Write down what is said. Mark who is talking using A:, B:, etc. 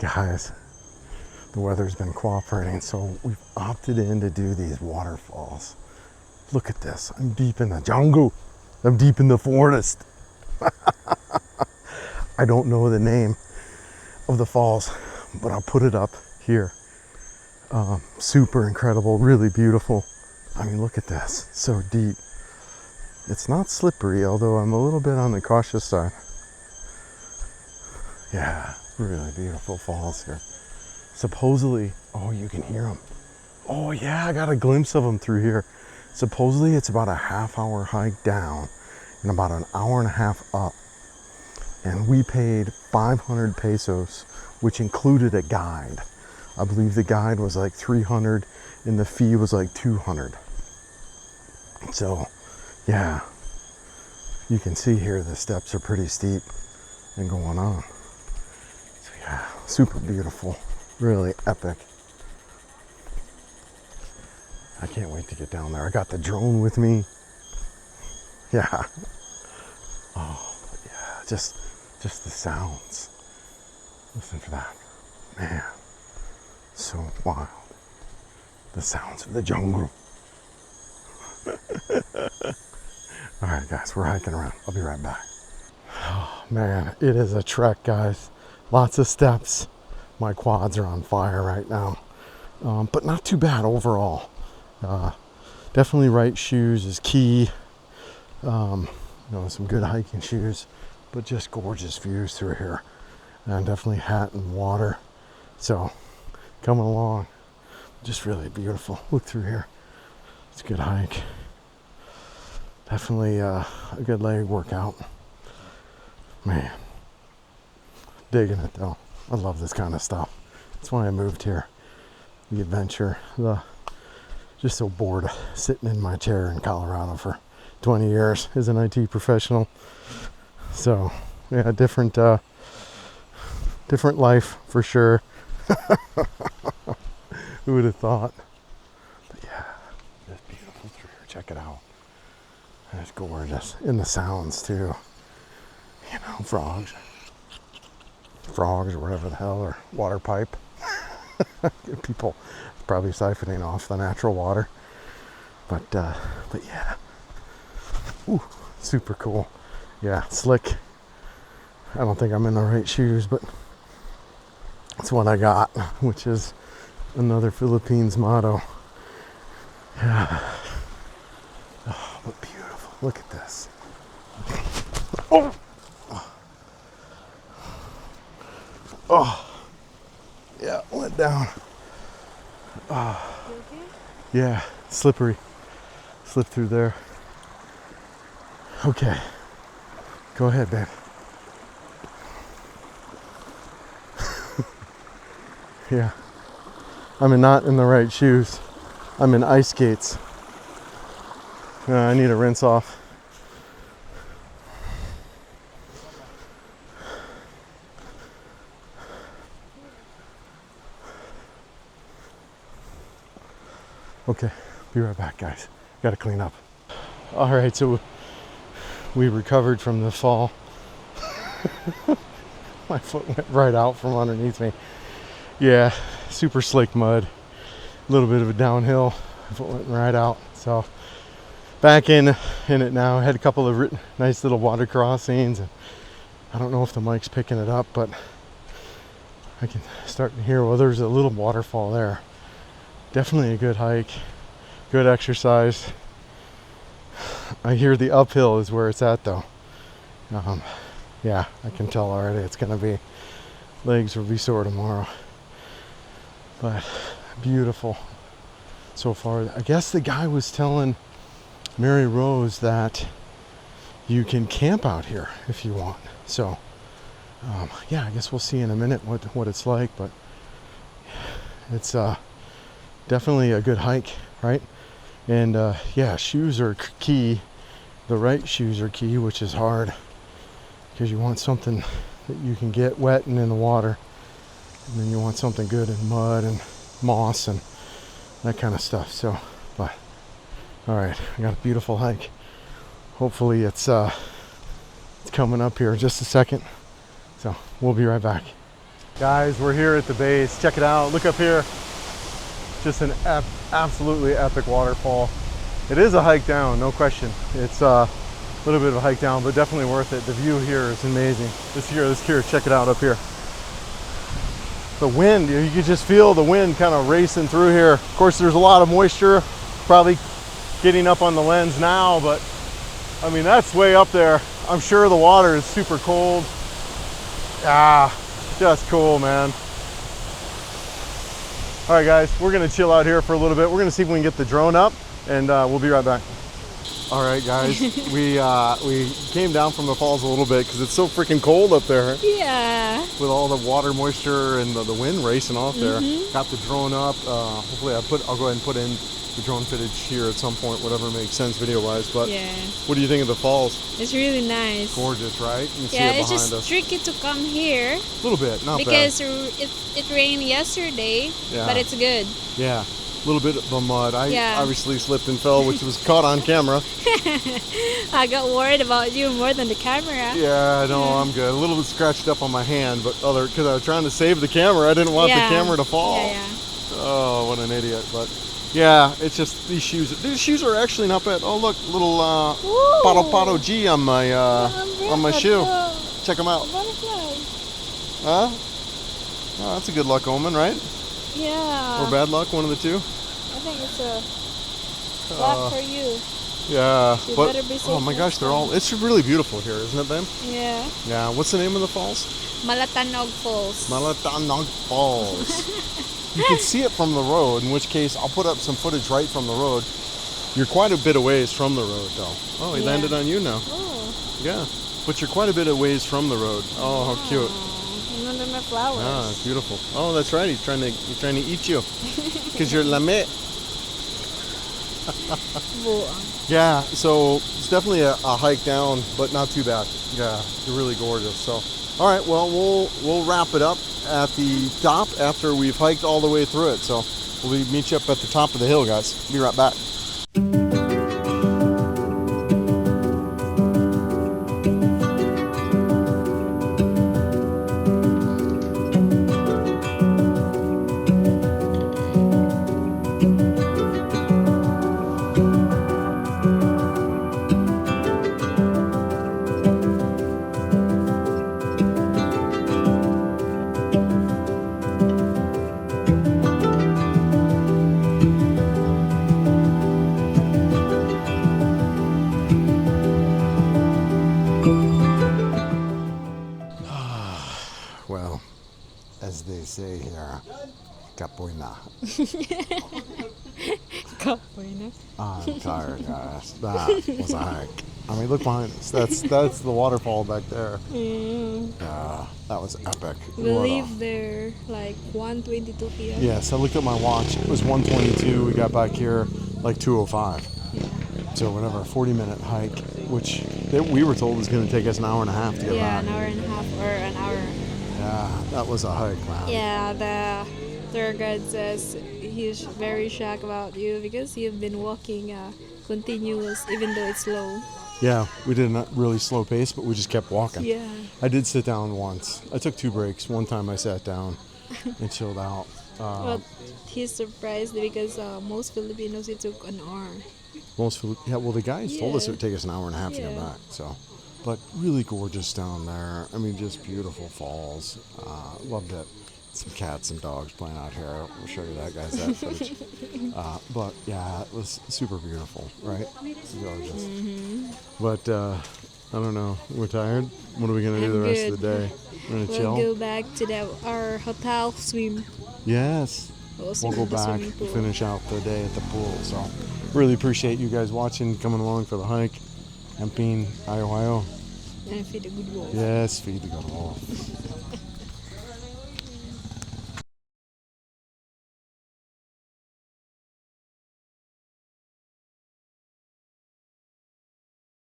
A: Guys, the weather's been cooperating, so we've opted in to do these waterfalls. Look at this. I'm deep in the jungle. I'm deep in the forest. I don't know the name of the falls, but I'll put it up here. Super incredible, really beautiful. I mean, look at this, so deep. It's not slippery, although I'm a little bit on the cautious side. Yeah, really beautiful falls here. Supposedly, oh, you can hear them. Oh yeah, I got a glimpse of them through here. Supposedly it's about a half-hour hike down and about an hour and a half up. And we paid 500 pesos, which included a guide. I believe the guide was like 300 and the fee was like 200. So, yeah, you can see here the steps are pretty steep and going on. So yeah, super beautiful, really epic. I can't wait to get down there. I got the drone with me. Yeah. Oh, yeah, just the sounds. Listen for that. Man, so wild. The sounds of the jungle. All right, guys, we're hiking around. I'll be right back. Oh, man, it is a trek, guys. Lots of steps. My quads are on fire right now, but not too bad overall. Definitely right shoes is key. You know, some good hiking shoes, but just gorgeous views through here. And definitely hat and water. So, coming along, just really beautiful. Look through here. It's a good hike. Definitely a good leg workout. Man, digging it though. I love this kind of stuff. That's why I moved here. The adventure. Just so bored sitting in my chair in Colorado for 20 years as an IT professional. So, yeah, different life for sure. Who would have thought? But yeah, it's beautiful through here. Check it out. It's gorgeous. And the sounds too. You know, frogs or whatever the hell, or water pipe. People probably siphoning off the natural water. But yeah. Ooh, super cool. Yeah, slick. I don't think I'm in the right shoes, but that's what I got, which is another Philippines motto. Yeah. Oh, but beautiful. Look at this. Oh. Oh. Yeah, went down. Oh. Yeah, slippery. Slip through there. Okay. Go ahead, babe. Yeah. I'm not in the right shoes. I'm in ice skates. I need a rinse off. Okay, be right back, guys. Gotta clean up. All right, so we recovered from the fall. My foot went right out from underneath me. Yeah, super slick mud. A little bit of a downhill. My foot went right out. So back in it now. Had a couple of nice little water crossings. And I don't know if the mic's picking it up, but I can start to hear, well, there's a little waterfall there. Definitely a good hike, good exercise. I hear the uphill is where it's at though. Yeah, I can tell already it's gonna be, legs will be sore tomorrow. But beautiful so far. I guess the guy was telling Mary Rose that you can camp out here if you want. So yeah, I guess we'll see in a minute what it's like, but it's definitely a good hike, right? And yeah, shoes are key. The right shoes are key, which is hard because you want something that you can get wet and in the water, and then you want something good in mud and moss and that kind of stuff. So, but all right, I got a beautiful hike. Hopefully it's coming up here in just a second. So we'll be right back. Guys, we're here at the base. Check it out. Look up here. Just an absolutely epic waterfall. It is a hike down, no question. It's a little bit of a hike down, but definitely worth it. The view here is amazing. This here, check it out up here. The wind, you can just feel the wind kind of racing through here. Of course, there's a lot of moisture, probably getting up on the lens now, but I mean, that's way up there. I'm sure the water is super cold. Ah, just cool, man. All right, guys, we're gonna chill out here for a little bit. We're gonna see if we can get the drone up, and we'll be right back. All right, guys, we came down from the falls a little bit because it's so freaking cold up there.
B: Yeah.
A: With all the water moisture and the wind racing off there. Got the drone up. Hopefully I'll go ahead and put in the drone footage here at some point, whatever makes sense video-wise. But
B: yeah.
A: What do you think of the falls?
B: It's really nice.
A: Gorgeous, right? You can
B: yeah,
A: see it
B: it's just
A: us.
B: Tricky to come here.
A: A little bit, not
B: because
A: bad.
B: Because it rained yesterday,
A: yeah.
B: but it's good.
A: Yeah. A little bit of the mud. I
B: yeah.
A: obviously slipped and fell, which was caught on camera.
B: I got worried about you more than the camera.
A: Yeah, no, I'm good. A little bit scratched up on my hand, but because I was trying to save the camera, I didn't want the camera to fall.
B: Yeah.
A: Oh, what an idiot! But yeah, it's just these shoes. These shoes are actually not bad. Oh, look, little Pato G on my shoe. Check them out. Huh? Oh, that's a good luck omen, right?
B: Yeah.
A: Or bad luck, one of the two?
B: I think it's a luck for you.
A: Yeah.
B: You
A: but,
B: better be safe.
A: Oh my gosh, it's really beautiful here, isn't it, babe?
B: Yeah.
A: Yeah. What's the name of the falls?
B: Malantanog Falls.
A: Malantanog Falls. You can see it from the road, in which case I'll put up some footage right from the road. You're quite a bit of ways from the road, though. Oh, he landed on you now.
B: Oh.
A: Yeah. But you're quite a bit of ways from the road. Oh, how cute.
B: Under my flowers.
A: Ah, it's beautiful. Oh, that's right. He's trying to eat you because you're lame. Yeah. So it's definitely a hike down, but not too bad. Yeah, you're really gorgeous. So, all right. Well, we'll wrap it up at the top after we've hiked all the way through it. So we'll meet you up at the top of the hill, guys. Be right back. Well, as they say here, capoeira.
B: Capoeira.
A: I'm tired, guys. That was a hike. I mean, look behind us. That's the waterfall back there. Yeah, that was epic.
B: We leave there like 1:22 p.m.
A: Yes, I looked at my watch. It was 1:22. We got back here like 2:05. So whatever, a 40-minute hike, which we were told was going to take us an hour and a half to get back.
B: Yeah, an hour and a half or an hour.
A: Yeah, that was a hike, man.
B: Yeah, the tour guide says he's very shocked about you because you've been walking continuous even though it's slow.
A: Yeah, we did a really slow pace, but we just kept walking.
B: Yeah.
A: I did sit down once. I took 2 breaks. One time I sat down and chilled out.
B: But he's surprised because most Filipinos it took an hour.
A: Well, the guys told us it would take us an hour and a half to get back. So, but really gorgeous down there. I mean, just beautiful falls. Loved it. Some cats and dogs playing out here. We'll show you that, guys. That footage. But yeah, it was super beautiful, right? Gorgeous. But I don't know. We're tired. What are we gonna do the rest of the day? We're gonna chill.
B: We'll go back to our hotel swim.
A: Yes. We'll go back and finish out the day at the pool. So, really appreciate you guys watching, coming along for the hike. Camping, ayo.
B: And feed the good wolf.
A: Yes, feed the good wolf.